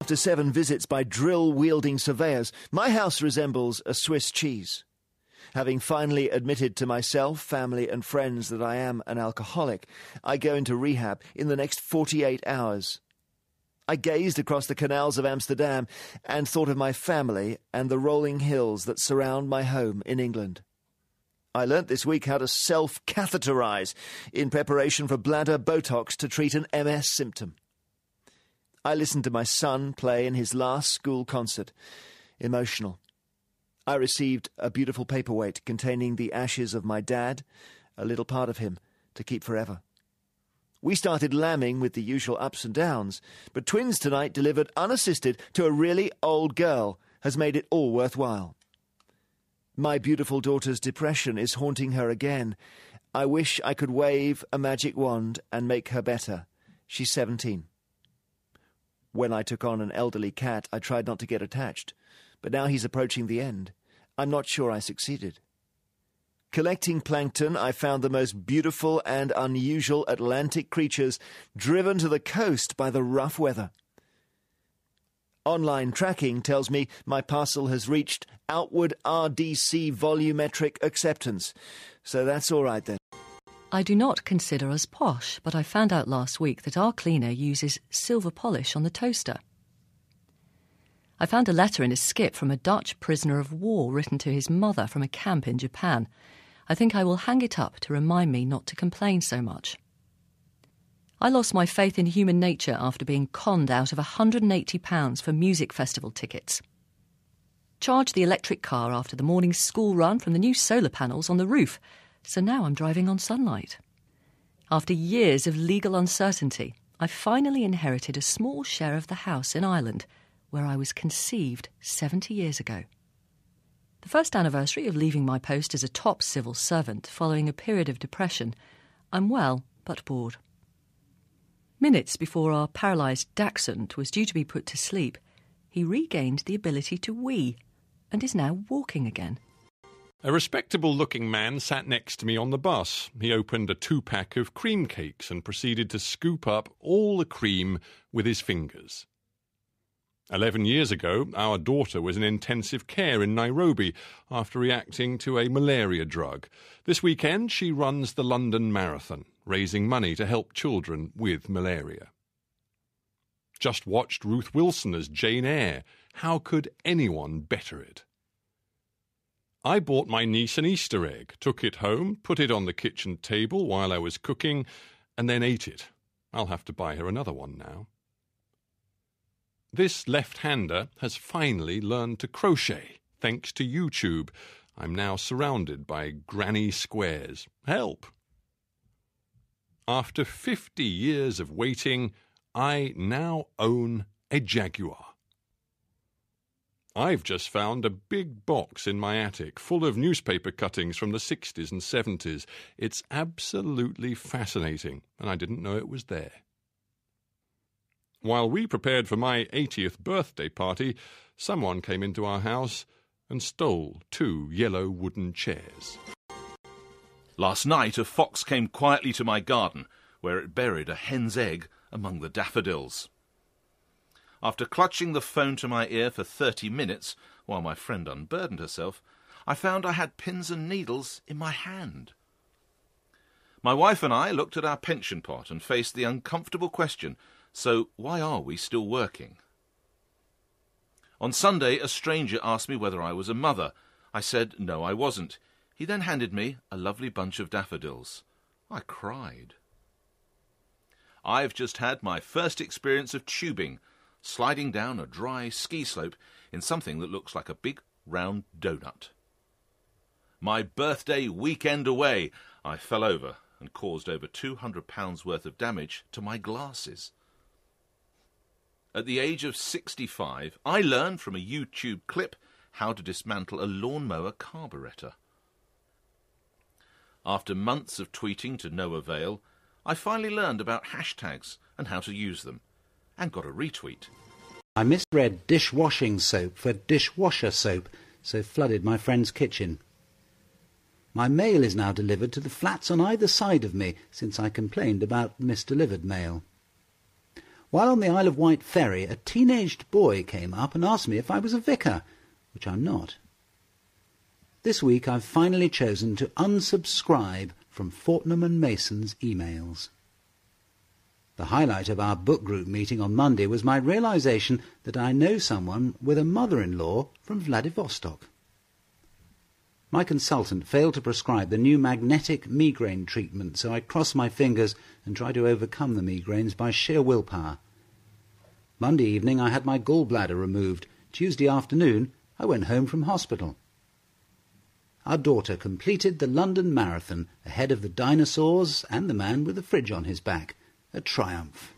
After 7 visits by drill-wielding surveyors, my house resembles a Swiss cheese. Having finally admitted to myself, family and friends that I am an alcoholic, I go into rehab in the next 48 hours. I gazed across the canals of Amsterdam and thought of my family and the rolling hills that surround my home in England. I learnt this week how to self-catheterize in preparation for bladder Botox to treat an MS symptom. I listened to my son play in his last school concert. Emotional. I received a beautiful paperweight containing the ashes of my dad, a little part of him, to keep forever. We started lambing with the usual ups and downs, but twins tonight delivered unassisted to a really old girl has made it all worthwhile. My beautiful daughter's depression is haunting her again. I wish I could wave a magic wand and make her better. She's 17. When I took on an elderly cat, I tried not to get attached, but now he's approaching the end. I'm not sure I succeeded. Collecting plankton, I found the most beautiful and unusual Atlantic creatures driven to the coast by the rough weather. Online tracking tells me my parcel has reached outward RDC volumetric acceptance, so that's all right then. I do not consider us posh, but I found out last week that our cleaner uses silver polish on the toaster. I found a letter in a skip from a Dutch prisoner of war written to his mother from a camp in Japan. I think I will hang it up to remind me not to complain so much. I lost my faith in human nature after being conned out of £180 for music festival tickets. Charged the electric car after the morning school run from the new solar panels on the roof, so now I'm driving on sunlight. After years of legal uncertainty, I finally inherited a small share of the house in Ireland, where I was conceived 70 years ago. The first anniversary of leaving my post as a top civil servant following a period of depression, I'm well but bored. Minutes before our paralysed dachshund was due to be put to sleep, he regained the ability to wee and is now walking again. A respectable-looking man sat next to me on the bus. He opened a 2-pack of cream cakes and proceeded to scoop up all the cream with his fingers. 11 years ago, our daughter was in intensive care in Nairobi after reacting to a malaria drug. This weekend, she runs the London Marathon, raising money to help children with malaria. Just watched Ruth Wilson as Jane Eyre. How could anyone better it? I bought my niece an Easter egg, took it home, put it on the kitchen table while I was cooking, and then ate it. I'll have to buy her another one now. This left-hander has finally learned to crochet, thanks to YouTube. I'm now surrounded by granny squares. Help! After 50 years of waiting, I now own a Jaguar. I've just found a big box in my attic full of newspaper cuttings from the 60s and 70s. It's absolutely fascinating, and I didn't know it was there. While we prepared for my 80th birthday party, someone came into our house and stole 2 yellow wooden chairs. Last night a fox came quietly to my garden, where it buried a hen's egg among the daffodils. After clutching the phone to my ear for 30 minutes, while my friend unburdened herself, I found I had pins and needles in my hand. My wife and I looked at our pension pot and faced the uncomfortable question, so why are we still working? On Sunday, a stranger asked me whether I was a mother. I said no, I wasn't. He then handed me a lovely bunch of daffodils. I cried. I've just had my first experience of tubing, sliding down a dry ski slope in something that looks like a big round donut. My birthday weekend away, I fell over and caused over £200 worth of damage to my glasses. At the age of 65, I learned from a YouTube clip how to dismantle a lawnmower carburettor. After months of tweeting to no avail, I finally learned about hashtags and how to use them, and got a retweet. I misread dishwashing soap for dishwasher soap, so flooded my friend's kitchen. My mail is now delivered to the flats on either side of me, since I complained about misdelivered mail. While on the Isle of Wight ferry, a teenaged boy came up and asked me if I was a vicar, which I'm not. This week I've finally chosen to unsubscribe from Fortnum and Mason's emails. The highlight of our book group meeting on Monday was my realization that I know someone with a mother-in-law from Vladivostok. My consultant failed to prescribe the new magnetic migraine treatment, so I cross my fingers and try to overcome the migraines by sheer willpower. Monday evening I had my gallbladder removed. Tuesday afternoon I went home from hospital. Our daughter completed the London Marathon ahead of the dinosaurs and the man with the fridge on his back. A triumph.